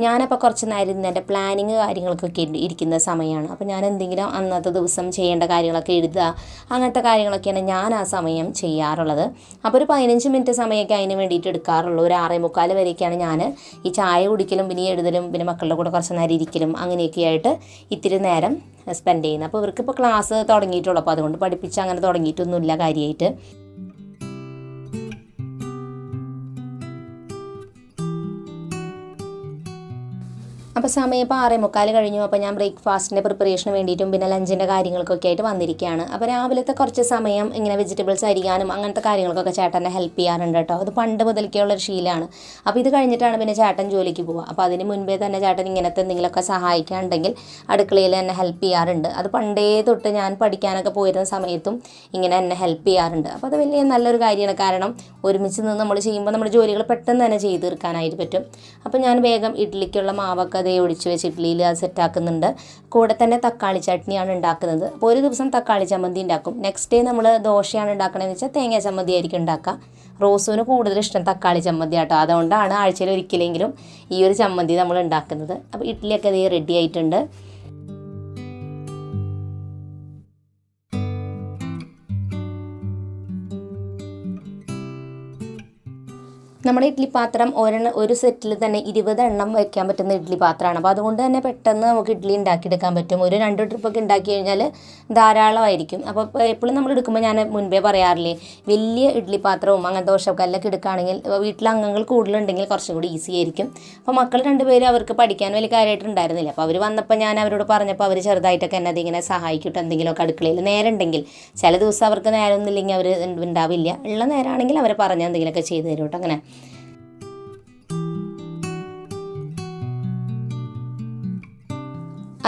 ഞാനപ്പോൾ കുറച്ച് നേരം ഇരുന്ന് എൻ്റെ പ്ലാനിങ് കാര്യങ്ങൾക്കൊക്കെ ഇരിക്കുന്ന സമയമാണ്. അപ്പോൾ ഞാൻ എന്തെങ്കിലും അന്നത്തെ ദിവസം ചെയ്യേണ്ട കാര്യങ്ങളൊക്കെ എഴുതുക, അങ്ങനത്തെ കാര്യങ്ങളൊക്കെയാണ് ഞാൻ ആ സമയം ചെയ്യാറുള്ളത്. അപ്പോൾ ഒരു 15 മിനിറ്റ് സമയമൊക്കെ അതിന് വേണ്ടിയിട്ട് എടുക്കാറുള്ളൂ. ഒരു 6:45 വരെയൊക്കെയാണ് ഞാൻ ഈ ചായ കുടിക്കലും പിന്നെ എഴുതലും പിന്നെ മക്കളുടെ കൂടെ കുറച്ച് നേരം ഇരിക്കലും അങ്ങനെയൊക്കെ ആയിട്ട് ഇത്തിരി നേരം സ്പെൻഡ് ചെയ്യുന്നത്. അപ്പോൾ ഇവർക്കിപ്പോൾ ക്ലാസ് തുടങ്ങിയിട്ടുള്ളൂ, അപ്പോൾ അതുകൊണ്ട് പഠിപ്പിച്ച് അങ്ങനെ തുടങ്ങിയിട്ടൊന്നുമില്ല കാര്യമായിട്ട്. അപ്പോൾ സമയം ഇപ്പോൾ 6:45 കഴിഞ്ഞു. അപ്പോൾ ഞാൻ ബ്രേക്ക്ഫാസ്റ്റിൻ്റെ പ്രിപ്പറേഷന് വേണ്ടിയിട്ടും പിന്നെ ലഞ്ചിൻ്റെ കാര്യങ്ങൾക്കൊക്കെ ആയിട്ട് വന്നിരിക്കുകയാണ്. അപ്പോൾ രാവിലത്തെ കുറച്ച് സമയം ഇങ്ങനെ വെജിറ്റബിൾസ് അരിയാനും അങ്ങനത്തെ കാര്യങ്ങൾക്കൊക്കെ ചേട്ടനെ ഹെൽപ്പ് ചെയ്യാറുണ്ട് കേട്ടോ. അത് പണ്ട് മുതൽക്കുള്ളൊരു ശീലമാണ്. അപ്പോൾ ഇത് കഴിഞ്ഞിട്ടാണ് പിന്നെ ചേട്ടൻ ജോലിക്ക് പോവുക. അപ്പോൾ അതിന് മുൻപേ തന്നെ ചേട്ടൻ ഇങ്ങനത്തെ എന്തെങ്കിലുമൊക്കെ സഹായിക്കാനുണ്ടെങ്കിൽ അടുക്കളയിൽ എന്നെ ഹെൽപ്പ് ചെയ്യാറുണ്ട്. അത് പണ്ടേ തൊട്ട് ഞാൻ പഠിക്കാനൊക്കെ പോയിരുന്ന സമയത്തും ഇങ്ങനെ എന്നെ ഹെൽപ്പ് ചെയ്യാറുണ്ട്. അപ്പോൾ അത് വലിയ നല്ലൊരു കാര്യമാണ്. കാരണം ഒരുമിച്ച് നിന്ന് നമ്മൾ ചെയ്യുമ്പോൾ നമ്മുടെ ജോലികൾ പെട്ടെന്ന് തന്നെ ചെയ്ത് തീർക്കാനായിട്ട് പറ്റും. അപ്പോൾ ഞാൻ വേഗം ഇഡ്ഡലിക്കുള്ള മാവൊക്കെ ഒഴിച്ച് വെച്ച് ഇഡ്ഡലിയിൽ അത് സെറ്റാക്കുന്നുണ്ട്. കൂടെ തന്നെ തക്കാളി ചട്നിയാണ് ഉണ്ടാക്കുന്നത്. അപ്പോൾ ഒരു ദിവസം തക്കാളി ചമ്മന്തി ഉണ്ടാക്കും. നെക്സ്റ്റ് ഡേ നമ്മൾ ദോശയാണ് ഉണ്ടാക്കണമെന്ന് വെച്ചാൽ തേങ്ങ ചമ്മന്തി ആയിരിക്കും ഉണ്ടാക്കുക. റോസുവിന് കൂടുതൽ ഇഷ്ടം തക്കാളി ചമ്മന്തി ആട്ടോ. അതുകൊണ്ടാണ് ആഴ്ചയിൽ ഒരിക്കലെങ്കിലും ഈ ഒരു ചമ്മന്തി നമ്മൾ ഉണ്ടാക്കുന്നത്. അപ്പോൾ ഇഡ്ഡലിയൊക്കെ ഇത് റെഡി ആയിട്ടുണ്ട്. നമ്മുടെ ഇഡ്ഡലി പാത്രം ഒരു സെറ്റിൽ തന്നെ 20 എണ്ണം വയ്ക്കാൻ പറ്റുന്ന ഇഡ്ഡലി പാത്രമാണ്. അപ്പോൾ അതുകൊണ്ട് തന്നെ പെട്ടെന്ന് നമുക്ക് ഇഡ്ഡലി ഉണ്ടാക്കിയെടുക്കാൻ പറ്റും. ഒരു 2 ട്രിപ്പൊക്കെ ഉണ്ടാക്കി കഴിഞ്ഞാൽ ധാരാളമായിരിക്കും. അപ്പോൾ എപ്പോഴും നമ്മൾ എടുക്കുമ്പോൾ ഞാൻ മുൻപേ പറയാറില്ലേ, വലിയ ഇഡ്ഡലി പാത്രവും അങ്ങനത്തെ ദോശക്കല്ലൊക്കെ എടുക്കുകയാണെങ്കിൽ വീട്ടിൽ അംഗങ്ങൾ കൂടുതലുണ്ടെങ്കിൽ കുറച്ചും കൂടി ഈസി ആയിരിക്കും. അപ്പോൾ മക്കൾ 2 പേരും അവർക്ക് പഠിക്കാൻ വലിയ കാര്യമായിട്ടുണ്ടായിരുന്നില്ല. അപ്പോൾ അവർ വന്നപ്പോൾ ഞാൻ അവരോട് പറഞ്ഞപ്പോൾ അവർ ചെറുതായിട്ടൊക്കെ എന്നെ അതിങ്ങനെ സഹായിക്കട്ടെ, എന്തെങ്കിലുമൊക്കെ അടുക്കളയിൽ നേരം ഉണ്ടെങ്കിൽ. ചില ദിവസം അവർക്ക് നേരമൊന്നുമില്ലെങ്കിൽ അവർ ഉണ്ടാവില്ല. ഉള്ള നേരമാണെങ്കിൽ അവരെ പറഞ്ഞാൽ എന്തെങ്കിലുമൊക്കെ ചെയ്ത് തരും കേട്ടോ. അങ്ങനെ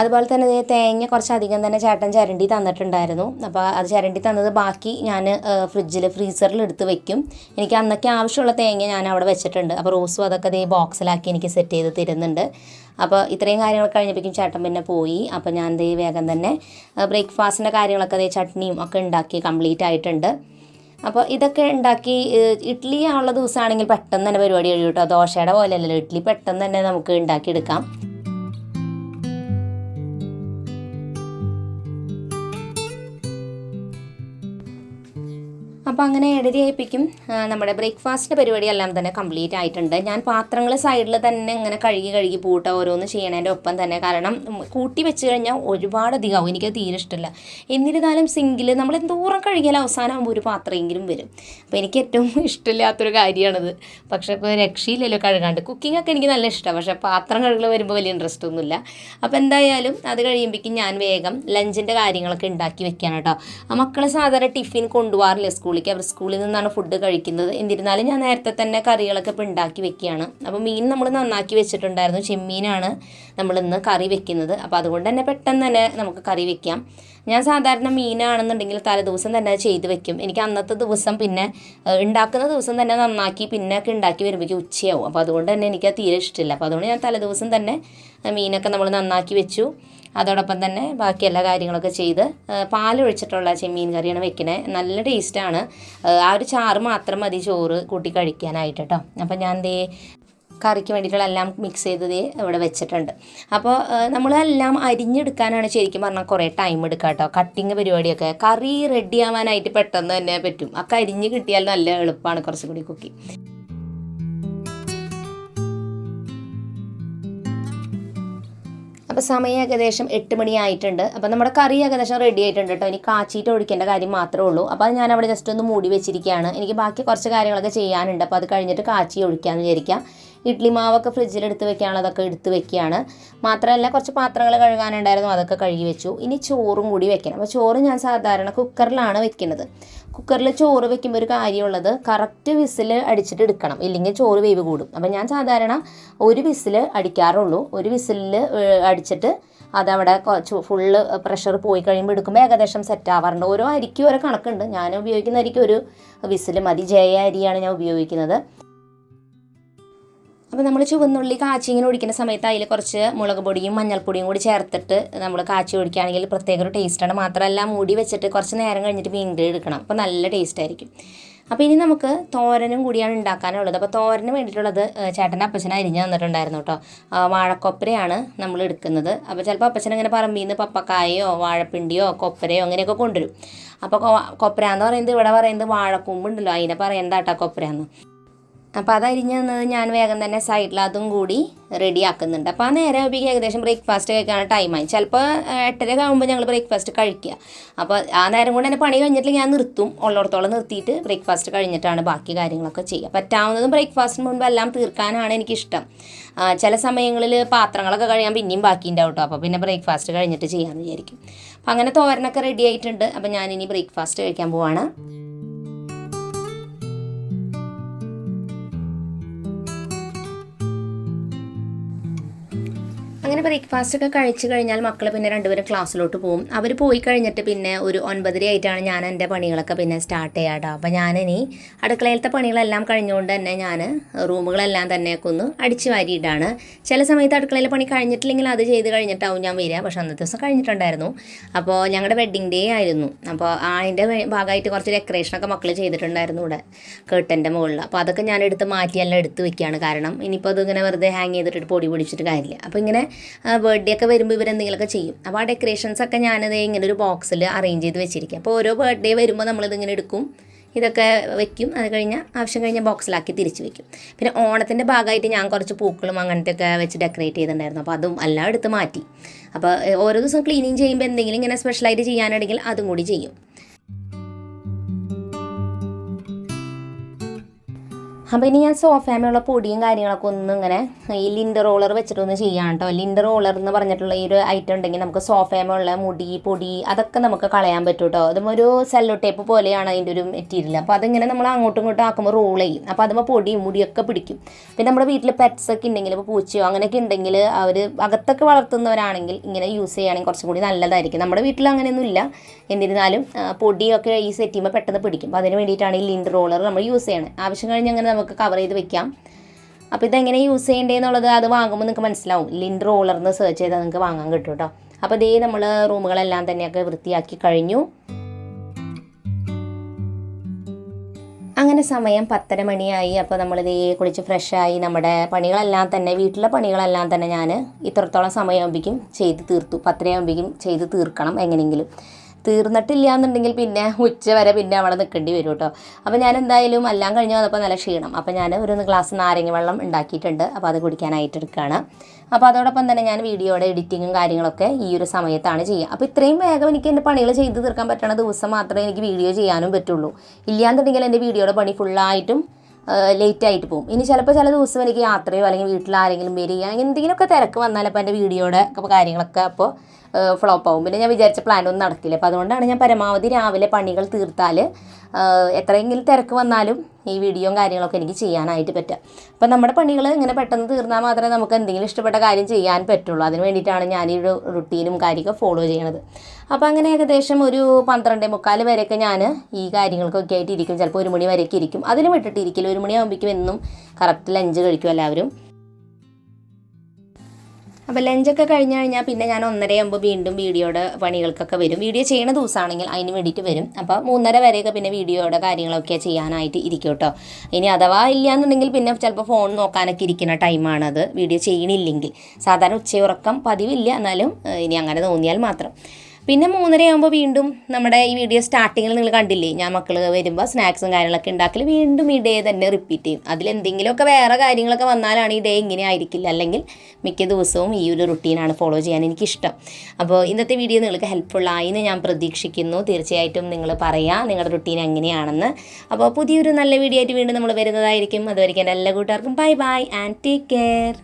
അതുപോലെ തന്നെ തേങ്ങ കുറച്ചധികം തന്നെ ചേട്ടൻ ചിരണ്ടി തന്നിട്ടുണ്ടായിരുന്നു. അപ്പോൾ അത് ചിരണ്ടി തന്നത് ബാക്കി ഞാൻ ഫ്രീസറിൽ എടുത്ത് വെക്കും. എനിക്ക് അന്നൊക്കെ ആവശ്യമുള്ള തേങ്ങ ഞാൻ അവിടെ വെച്ചിട്ടുണ്ട്. അപ്പോൾ റോസും അതൊക്കെ ബോക്സിലാക്കി എനിക്ക് സെറ്റ് ചെയ്ത് തരുന്നുണ്ട്. അപ്പോൾ ഇത്രയും കാര്യങ്ങൾ കഴിഞ്ഞപ്പോഴേക്കും ചേട്ടൻ പിന്നെ പോയി. അപ്പോൾ ഞാൻ വേഗം തന്നെ ബ്രേക്ക്ഫാസ്റ്റിൻ്റെ കാര്യങ്ങളൊക്കെ ചട്നിയും ഒക്കെ ഉണ്ടാക്കി കംപ്ലീറ്റ് ആയിട്ടുണ്ട്. അപ്പോൾ ഇതൊക്കെ ഉണ്ടാക്കി ഇഡ്ഡലി ആവുള്ള ദിവസമാണെങ്കിൽ പെട്ടെന്ന് തന്നെ പരിപാടി കഴിയും കേട്ടോ. ദോശയുടെ പോലെ അല്ലല്ലോ, ഇഡ്ഡലി പെട്ടെന്ന് തന്നെ നമുക്ക് ഉണ്ടാക്കിയെടുക്കാം. അപ്പോൾ അങ്ങനെ 7:30 ആയിപ്പിക്കും നമ്മുടെ ബ്രേക്ക്ഫാസ്റ്റിൻ്റെ പരിപാടിയെല്ലാം തന്നെ കംപ്ലീറ്റ് ആയിട്ടുണ്ട്. ഞാൻ പാത്രങ്ങൾ സൈഡിൽ തന്നെ ഇങ്ങനെ കഴുകി പൂട്ട ഓരോന്ന് ചെയ്യണതിൻ്റെ ഒപ്പം തന്നെ, കാരണം കൂട്ടി വെച്ച് കഴിഞ്ഞാൽ ഒരുപാട് അധികമാവും. എനിക്കത് തീരെ ഇഷ്ടമില്ല. എന്നിരുന്നാലും സിങ്കിൽ നമ്മൾ എന്തോരം കഴുകിയാൽ അവസാനമാകുമ്പോൾ ഒരു പാത്രമെങ്കിലും വരും. അപ്പോൾ എനിക്ക് ഏറ്റവും ഇഷ്ടമില്ലാത്തൊരു കാര്യമാണിത്. പക്ഷേ ഇപ്പോൾ രക്ഷയില്ലല്ലോ കഴുകാണ്ട്. കുക്കിങ്ങൊക്കെ എനിക്ക് നല്ല ഇഷ്ടമാണ്, പക്ഷേ പാത്രം കഴുകൽ വരുമ്പോൾ വലിയ ഇൻട്രസ്റ്റ് ഒന്നുമില്ല. അപ്പോൾ എന്തായാലും അത് കഴിയുമ്പോഴേക്കും ഞാൻ വേഗം ലഞ്ചിൻ്റെ കാര്യങ്ങളൊക്കെ ഉണ്ടാക്കി വെക്കുകയാണ് കേട്ടോ. ആ മക്കൾ സാധാരണ ടിഫിൻ കൊണ്ടുപോകാറില്ല സ്കൂളിൽ. അവർ സ്കൂളിൽ നിന്നാണ് ഫുഡ് കഴിക്കുന്നത്. എന്നിരുന്നാലും ഞാൻ നേരത്തെ തന്നെ കറികളൊക്കെ ഇപ്പോൾ ഉണ്ടാക്കി വെക്കുകയാണ്. അപ്പോൾ മീൻ നമ്മൾ നന്നാക്കി വെച്ചിട്ടുണ്ടായിരുന്നു. ചെമ്മീനാണ് നമ്മളിന്ന് കറി വെക്കുന്നത്. അപ്പോൾ അതുകൊണ്ട് തന്നെ പെട്ടെന്ന് തന്നെ നമുക്ക് കറി വെക്കാം. ഞാൻ സാധാരണ മീനാണെന്നുണ്ടെങ്കിൽ തലേദിവസം തന്നെ ചെയ്ത് വെക്കും. എനിക്ക് അന്നത്തെ ദിവസം പിന്നെ ഉണ്ടാക്കുന്ന ദിവസം തന്നെ നന്നാക്കി പിന്നെ ഒക്കെ ഉണ്ടാക്കി വരുമ്പോഴേക്കും ഉച്ചയാവും. അപ്പോൾ അതുകൊണ്ട് തന്നെ എനിക്കത് തീരെ ഇഷ്ടമില്ല. അപ്പോൾ അതുകൊണ്ട് ഞാൻ തലേദിവസം തന്നെ മീനൊക്കെ നമ്മൾ നന്നാക്കി വെച്ചു. അതോടൊപ്പം തന്നെ ബാക്കി എല്ലാ കാര്യങ്ങളൊക്കെ ചെയ്ത് പാലൊഴിച്ചിട്ടുള്ള ചെമ്മീൻ കറിയാണ് വെക്കണേ. നല്ല ടേസ്റ്റാണ്. ആ ഒരു ചാറ് മാത്രം മതി ചോറ് കൂട്ടി കഴിക്കാനായിട്ട് കേട്ടോ. അപ്പോൾ ഞാൻ കറിക്ക് വേണ്ടിയിട്ടുള്ള എല്ലാം മിക്സ് ചെയ്തത് ഇവിടെ വെച്ചിട്ടുണ്ട്. അപ്പോൾ നമ്മളെല്ലാം അരിഞ്ഞെടുക്കാനാണ് ശരിക്കും പറഞ്ഞാൽ കുറേ ടൈം എടുക്കുക കേട്ടോ. കട്ടിങ് പരിപാടിയൊക്കെ കറി റെഡി ആവാനായിട്ട് പെട്ടെന്ന് തന്നെ പറ്റും. ഒക്കെ അരിഞ്ഞ് കിട്ടിയാൽ നല്ല എളുപ്പമാണ് കുറച്ചും കൂടി കുക്കിംഗ്. അപ്പോൾ സമയം ഏകദേശം 8 മണി ആയിട്ടുണ്ട്. അപ്പോൾ നമ്മുടെ കറി ഏകദേശം റെഡി ആയിട്ടുണ്ട് കേട്ടോ. ഇനി കാച്ചിയിട്ട് ഒഴിക്കേണ്ട കാര്യം മാത്രമേ ഉള്ളൂ. അപ്പോൾ അത് ഞാൻ അവിടെ ജസ്റ്റ് ഒന്ന് മൂടി വെച്ചിരിക്കുകയാണ്. എനിക്ക് ബാക്കി കുറച്ച് കാര്യങ്ങളൊക്കെ ചെയ്യാനുണ്ട്. അപ്പോൾ അത് കഴിഞ്ഞിട്ട് കാച്ചി ഒഴിക്കാമെന്ന് വിചാരിക്കാം. ഇഡ്ഡലി മാവൊക്കെ ഫ്രിഡ്ജിലെടുത്ത് വെക്കാനുള്ളതൊക്കെ എടുത്ത് വെക്കുകയാണ്. മാത്രമല്ല കുറച്ച് പാത്രങ്ങൾ കഴുകാനുണ്ടായിരുന്നു, അതൊക്കെ കഴുകി വെച്ചു. ഇനി ചോറും കൂടി വെക്കണം. അപ്പോൾ ചോറ് ഞാൻ സാധാരണ കുക്കറിലാണ് വെക്കുന്നത്. കുക്കറിൽ ചോറ് വെക്കുമ്പോൾ ഒരു കാര്യമുള്ളത്, കറക്റ്റ് വിസിൽ അടിച്ചിട്ട് എടുക്കണം, ഇല്ലെങ്കിൽ ചോറ് വേവ് കൂടും. അപ്പോൾ ഞാൻ സാധാരണ ഒരു വിസിൽ അടിക്കാറുള്ളൂ. ഒരു വിസിലിൽ അടിച്ചിട്ട് അതവിടെ ഫുള്ള് പ്രഷർ പോയി കഴിയുമ്പോൾ എടുക്കുമ്പോൾ ഏകദേശം സെറ്റ് ആവാറുണ്ട്. ഓരോ അരിക്കും ഓരോ കണക്കുണ്ട്. ഞാൻ ഉപയോഗിക്കുന്ന അരിക്ക് ഒരു വിസിൽ മതി. ജയ അരിയാണ് ഞാൻ ഉപയോഗിക്കുന്നത്. അപ്പോൾ നമ്മൾ ചുവന്നുള്ളി കാച്ചി ഇങ്ങനെ ഒഴിക്കുന്ന സമയത്ത് അതിൽ കുറച്ച് മുളക് പൊടിയും മഞ്ഞൾപ്പൊടിയും കൂടി ചേർത്തിട്ട് നമ്മൾ കാച്ചി ഒഴിക്കുകയാണെങ്കിൽ പ്രത്യേക ഒരു ടേസ്റ്റാണ്. മാത്രമല്ല മൂടി വെച്ചിട്ട് കുറച്ച് നേരം കഴിഞ്ഞിട്ട് വീണ്ടും എടുക്കണം. അപ്പോൾ നല്ല ടേസ്റ്റ് ആയിരിക്കും. അപ്പോൾ ഇനി നമുക്ക് തോരനും കൂടിയാണ് ഉണ്ടാക്കാനുള്ളത്. അപ്പോൾ തോരന് വേണ്ടിയിട്ടുള്ളത് ചേട്ടൻ്റെ അപ്പച്ചനെ അരിഞ്ഞ് തന്നിട്ടുണ്ടായിരുന്നു കേട്ടോ. വാഴക്കൊപ്പരയാണ് നമ്മൾ എടുക്കുന്നത്. അപ്പോൾ ചിലപ്പോൾ അപ്പച്ചൻ ഇങ്ങനെ പറമ്പിൽ നിന്ന് പപ്പക്കായോ വാഴപ്പിണ്ടിയോ കൊപ്പരയോ അങ്ങനെയൊക്കെ കൊണ്ടുവരും. അപ്പോൾ കൊപ്പര എന്ന് പറയുന്നത് ഇവിടെ പറയുന്നത് വാഴക്കൂമ്പുണ്ടല്ലോ, അതിനെ പറയുന്നത് കേട്ടോ കൊപ്പരയെന്ന്. അപ്പോൾ അത് അരിഞ്ഞ് തന്നത് ഞാൻ വേഗം തന്നെ സൈഡിൽ അതും കൂടി റെഡി ആക്കുന്നുണ്ട്. അപ്പോൾ ആ നേരം ആകുമ്പോൾ ഏകദേശം ബ്രേക്ക്ഫാസ്റ്റ് കഴിക്കാനുള്ള ടൈമായി. ചിലപ്പോൾ 8:30 ആകുമ്പോൾ ഞങ്ങൾ ബ്രേക്ക്ഫാസ്റ്റ് കഴിക്കുക. അപ്പോൾ ആ നേരം കൊണ്ട് തന്നെ പണി കഴിഞ്ഞിട്ട് ഞാൻ നിർത്തും. ഉള്ളിടത്തോളം നിർത്തിയിട്ട് ബ്രേക്ക്ഫാസ്റ്റ് കഴിഞ്ഞിട്ടാണ് ബാക്കി കാര്യങ്ങളൊക്കെ ചെയ്യുക. പറ്റാവുന്നതും ബ്രേക്ക്ഫാസ്റ്റിന് മുൻപ് എല്ലാം തീർക്കാനാണ് എനിക്കിഷ്ടം. ചില സമയങ്ങളിൽ പാത്രങ്ങളൊക്കെ കഴിയാൻ പിന്നെയും ബാക്കി ഉണ്ടാവും കേട്ടോ. അപ്പോൾ പിന്നെ ബ്രേക്ക്ഫാസ്റ്റ് കഴിഞ്ഞിട്ട് ചെയ്യാമെന്ന് വിചാരിക്കും. അപ്പോൾ അങ്ങനെ തോരനൊക്കെ റെഡി ആയിട്ടുണ്ട്. അപ്പോൾ ഞാനിനി ബ്രേക്ക്ഫാസ്റ്റ് കഴിക്കാൻ പോവാണ്. അങ്ങനെ ബ്രേക്ക്ഫാസ്റ്റ് ഒക്കെ കഴിച്ച് കഴിഞ്ഞാൽ മക്കൾ പിന്നെ രണ്ടുപേരും ക്ലാസ്സിലോട്ട് പോകും. അവർ പോയി കഴിഞ്ഞിട്ട് പിന്നെ ഒരു 9:30 ആയിട്ടാണ് ഞാൻ എൻ്റെ പണികളൊക്കെ പിന്നെ സ്റ്റാർട്ട് ചെയ്യാട്ടോ. അപ്പോൾ ഞാനിനി അടുക്കളയിലത്തെ പണികളെല്ലാം കഴിഞ്ഞുകൊണ്ട് തന്നെ ഞാൻ റൂമുകളെല്ലാം തന്നെയൊക്കെ ഒന്ന് അടിച്ച് വാരിയിട്ടാണ്. ചില സമയത്ത് അടുക്കളയിലെ പണി കഴിഞ്ഞിട്ടില്ലെങ്കിൽ അത് ചെയ്ത് കഴിഞ്ഞിട്ടാവും ഞാൻ വരിക. പക്ഷേ അന്നത്തെ ദിവസം കഴിഞ്ഞിട്ടുണ്ടായിരുന്നു. അപ്പോൾ ഞങ്ങളുടെ വെഡ്ഡിങ് ഡേ ആയിരുന്നു. അപ്പോൾ അതിൻ്റെ ഭാഗമായിട്ട് കുറച്ച് ഡെക്കറേഷനൊക്കെ മക്കൾ ചെയ്തിട്ടുണ്ടായിരുന്നു ഇവിടെ കേട്ടൻ്റെ മുകളിൽ. അപ്പോൾ അതൊക്കെ ഞാൻ എല്ലാം എടുത്ത് വെക്കുകയാണ്. കാരണം ഇനിയിപ്പോൾ അതിങ്ങനെ വെറുതെ ഹാങ് ചെയ്തിട്ട് പൊടി പൊടിച്ചിട്ട് കാര്യമില്ല. അപ്പോൾ ഇങ്ങനെ ബർത്ത്ഡേ ഒക്കെ വരുമ്പോൾ ഇവരെന്തെങ്കിലുമൊക്കെ ചെയ്യും. അപ്പോൾ ആ ഡെക്കറേഷൻസൊക്കെ ഞാനത് ഇങ്ങനെ ഒരു ബോക്സിൽ അറേഞ്ച് ചെയ്ത് വെച്ചിരിക്കുക. അപ്പോൾ ഓരോ ബർത്ത്ഡേ വരുമ്പോൾ നമ്മളിതിങ്ങനെ എടുക്കും, ഇതൊക്കെ വെക്കും. അത് കഴിഞ്ഞാൽ ആവശ്യം കഴിഞ്ഞാൽ ബോക്സിലാക്കി തിരിച്ച് വെക്കും. പിന്നെ ഓണത്തിൻ്റെ ഭാഗമായിട്ട് ഞാൻ കുറച്ച് പൂക്കളും അങ്ങനത്തെയൊക്കെ വെച്ച് ഡെക്കറേറ്റ് ചെയ്തിട്ടുണ്ടായിരുന്നു. അപ്പോൾ അതും എല്ലാം എടുത്ത് മാറ്റി. അപ്പോൾ ഓരോ ദിവസം ക്ലീനിങ് ചെയ്യുമ്പോൾ എന്തെങ്കിലും ഇങ്ങനെ സ്പെഷ്യലായിട്ട് ചെയ്യാനുണ്ടെങ്കിൽ അതും കൂടി ചെയ്യും. അപ്പോൾ ഇനി ഞാൻ സോഫാമയുള്ള പൊടിയും കാര്യങ്ങളൊക്കെ ഒന്നും ഇങ്ങനെ ഈ ലിൻഡർ റോളർ വെച്ചിട്ടൊന്ന് ചെയ്യാം കേട്ടോ. ലിൻഡർ റോളർ എന്ന് പറഞ്ഞിട്ടുള്ള ഈ ഒരു ഐറ്റം ഉണ്ടെങ്കിൽ നമുക്ക് സോഫാമയുള്ള മുടി പൊടി അതൊക്കെ നമുക്ക് കളയാൻ പറ്റും കേട്ടോ. അതും ഒരു സെല്ലോ ടേപ്പ് പോലെയാണ് അതിൻ്റെ ഒരു മെറ്റീരിയൽ. അപ്പോൾ അതിങ്ങനെ നമ്മൾ അങ്ങോട്ടും ഇങ്ങോട്ടും ആക്കുമ്പോൾ റോൾ ചെയ്യും. അപ്പോൾ അതുമ്പോൾ പൊടിയും മുടിയൊക്കെ പിടിക്കും. പിന്നെ നമ്മുടെ വീട്ടിൽ പെറ്റ്സൊക്കെ ഉണ്ടെങ്കിൽ ഇപ്പോൾ പൂച്ചയോ അങ്ങനെയൊക്കെ ഉണ്ടെങ്കിൽ അവർ അകത്തൊക്കെ വളർത്തുന്നവരാണെങ്കിൽ ഇങ്ങനെ യൂസ് ചെയ്യുകയാണെങ്കിൽ കുറച്ചും കൂടി നല്ലതായിരിക്കും. നമ്മുടെ വീട്ടിൽ അങ്ങനെയൊന്നും ഇല്ല. എന്നിരുന്നാലും പൊടിയൊക്കെ ഈ സെറ്റ് ചെയ്യുമ്പോൾ പെട്ടെന്ന് പിടിക്കും. അപ്പോൾ അതിന് വേണ്ടിയിട്ടാണ് ഈ ലിൻഡർ റോളർ നമ്മൾ യൂസ് ചെയ്യണത്. ആവശ്യം കഴിഞ്ഞ് അങ്ങനെ നമുക്ക് കവർ ചെയ്ത് വെക്കാം. അപ്പോൾ ഇതെങ്ങനെ യൂസ് ചെയ്യേണ്ടതെന്നുള്ളത് അത് വാങ്ങുമ്പോൾ നിങ്ങൾക്ക് മനസ്സിലാവും. ലിൻഡർ റോളർന്ന് സെർച്ച് ചെയ്താൽ നിങ്ങൾക്ക് വാങ്ങാൻ കിട്ടും കേട്ടോ. അപ്പോൾ ഇതേ നമ്മൾ റൂമുകളെല്ലാം തന്നെയൊക്കെ വൃത്തിയാക്കി കഴിഞ്ഞു. അങ്ങനെ സമയം 10:30 മണിയായി. അപ്പോൾ നമ്മളിതേ കുളിച്ച് ഫ്രഷായി നമ്മുടെ പണികളെല്ലാം തന്നെ വീട്ടിലെ പണികളെല്ലാം തന്നെ ഞാൻ ഇത്രത്തോളം സമയമാകുമ്പോഴേക്കും ചെയ്ത് തീർത്തു. 10:30 ആകുമ്പോഴേക്കും ചെയ്ത് തീർക്കണം. എങ്ങനെയെങ്കിലും തീർന്നിട്ടില്ല എന്നുണ്ടെങ്കിൽ പിന്നെ ഉച്ച വരെ പിന്നെ അവിടെ നിൽക്കേണ്ടി വരും കേട്ടോ. അപ്പോൾ ഞാൻ എന്തായാലും എല്ലാം കഴിഞ്ഞ് വന്നപ്പോൾ നല്ല ക്ഷീണം. അപ്പോൾ ഞാൻ ഒരു ഗ്ലാസ് നാരങ്ങ വെള്ളം ഉണ്ടാക്കിയിട്ടുണ്ട്. അപ്പോൾ അത് കുടിക്കാനായിട്ട് എടുക്കുകയാണ്. അപ്പോൾ അതോടൊപ്പം തന്നെ ഞാൻ വീഡിയോയുടെ എഡിറ്റിങ്ങും കാര്യങ്ങളൊക്കെ ഈ ഒരു സമയത്താണ് ചെയ്യുക. അപ്പോൾ ഇത്രയും വേഗം എനിക്ക് എൻ്റെ പണികൾ ചെയ്ത് തീർക്കാൻ പറ്റുന്ന ദിവസം മാത്രമേ എനിക്ക് വീഡിയോ ചെയ്യാനും പറ്റുള്ളൂ. ഇല്ലാന്നുണ്ടെങ്കിൽ എൻ്റെ വീഡിയോയുടെ പണി ഫുള്ളായിട്ടും ലേറ്റായിട്ട് പോകും. ഇനി ചിലപ്പോൾ ചില ദിവസം എനിക്ക് യാത്രയോ അല്ലെങ്കിൽ വീട്ടിൽ ആരെങ്കിലും വരിക എന്തെങ്കിലുമൊക്കെ തിരക്ക് വന്നാലപ്പോൾ എൻ്റെ വീഡിയോയുടെ കാര്യങ്ങളൊക്കെ അപ്പോൾ ഫ്ലോപ്പ് ആവും. പിന്നെ ഞാൻ വിചാരിച്ച പ്ലാനൊന്നും നടക്കില്ല. അപ്പോൾ അതുകൊണ്ടാണ് ഞാൻ പരമാവധി രാവിലെ പണികൾ തീർത്താൽ എത്രയെങ്കിലും തിരക്ക് വന്നാലും ഈ വീഡിയോയും കാര്യങ്ങളൊക്കെ എനിക്ക് ചെയ്യാനായിട്ട് പറ്റുക. അപ്പോൾ നമ്മുടെ പണികൾ ഇങ്ങനെ പെട്ടെന്ന് തീർന്നാൽ മാത്രമേ നമുക്ക് എന്തെങ്കിലും ഇഷ്ടപ്പെട്ട കാര്യം ചെയ്യാൻ പറ്റുള്ളൂ. അതിന് വേണ്ടിയിട്ടാണ് ഞാൻ ഈ ഒരു റുട്ടീനും കാര്യമൊക്കെ ഫോളോ ചെയ്യണത്. അപ്പോൾ അങ്ങനെ ഏകദേശം ഒരു 12:45 വരെയൊക്കെ ഞാൻ ഈ കാര്യങ്ങൾക്കൊക്കെ ആയിട്ട് ഇരിക്കും. ചിലപ്പോൾ 1 മണി വരെയൊക്കെ ഇരിക്കും. അതിന് വിട്ടിട്ടിരിക്കില്ല. 1 മണിയാകുമ്പോഴേക്കും എന്നും കറക്റ്റ് ലഞ്ച് കഴിക്കും എല്ലാവരും. അപ്പോൾ ലഞ്ചൊക്കെ കഴിഞ്ഞ് കഴിഞ്ഞാൽ പിന്നെ ഞാൻ 1:30 ആകുമ്പോൾ വീണ്ടും വീഡിയോയുടെ പണികൾക്കൊക്കെ വരും. വീഡിയോ ചെയ്യുന്ന ദിവസമാണെങ്കിൽ അതിന് വേണ്ടിയിട്ട് വരും. അപ്പോൾ 3:30 വരെയൊക്കെ പിന്നെ വീഡിയോയുടെ കാര്യങ്ങളൊക്കെ ചെയ്യാനായിട്ട് ഇരിക്കും കേട്ടോ. ഇനി അഥവാ ഇല്ലയെന്നുണ്ടെങ്കിൽ പിന്നെ ചിലപ്പോൾ ഫോൺ നോക്കാനൊക്കെ ഇരിക്കുന്ന ടൈമാണത് വീഡിയോ ചെയ്യണില്ലെങ്കിൽ. സാധാരണ ഉച്ചയുറക്കം പതിവില്ല, എന്നാലും ഇനി അങ്ങനെ തോന്നിയാൽ മാത്രം. പിന്നെ 3:30 ആകുമ്പോൾ വീണ്ടും നമ്മുടെ ഈ വീഡിയോ സ്റ്റാർട്ടിങ്ങിൽ നിങ്ങൾ കണ്ടില്ലേ, ഞാൻ മക്കൾ വരുമ്പോൾ സ്നാക്സും കാര്യങ്ങളൊക്കെ ഉണ്ടാക്കൽ വീണ്ടും ഈ ഡേ തന്നെ റിപ്പീറ്റ് ചെയ്യും. അതിലെന്തെങ്കിലുമൊക്കെ വേറെ കാര്യങ്ങളൊക്കെ വന്നാലാണ് ഈ ഡേ ഇങ്ങനെ ആയിരിക്കില്ല. അല്ലെങ്കിൽ മിക്ക ദിവസവും ഈ ഒരു റുട്ടീനാണ് ഫോളോ ചെയ്യാൻ എനിക്കിഷ്ടം. അപ്പോൾ ഇന്നത്തെ വീഡിയോ നിങ്ങൾക്ക് ഹെൽപ്ഫുള്ളായി എന്ന് ഞാൻ പ്രതീക്ഷിക്കുന്നു. തീർച്ചയായിട്ടും നിങ്ങൾ പറയാം നിങ്ങളുടെ റുട്ടീൻ എങ്ങനെയാണെന്ന്. അപ്പോൾ പുതിയൊരു നല്ല വീഡിയോ ആയിട്ട് വീണ്ടും നമ്മൾ വരുന്നതായിരിക്കും. അതുവരെയ്ക്കും എൻ്റെ എല്ലാ കൂട്ടുകാർക്കും bye bye and take care.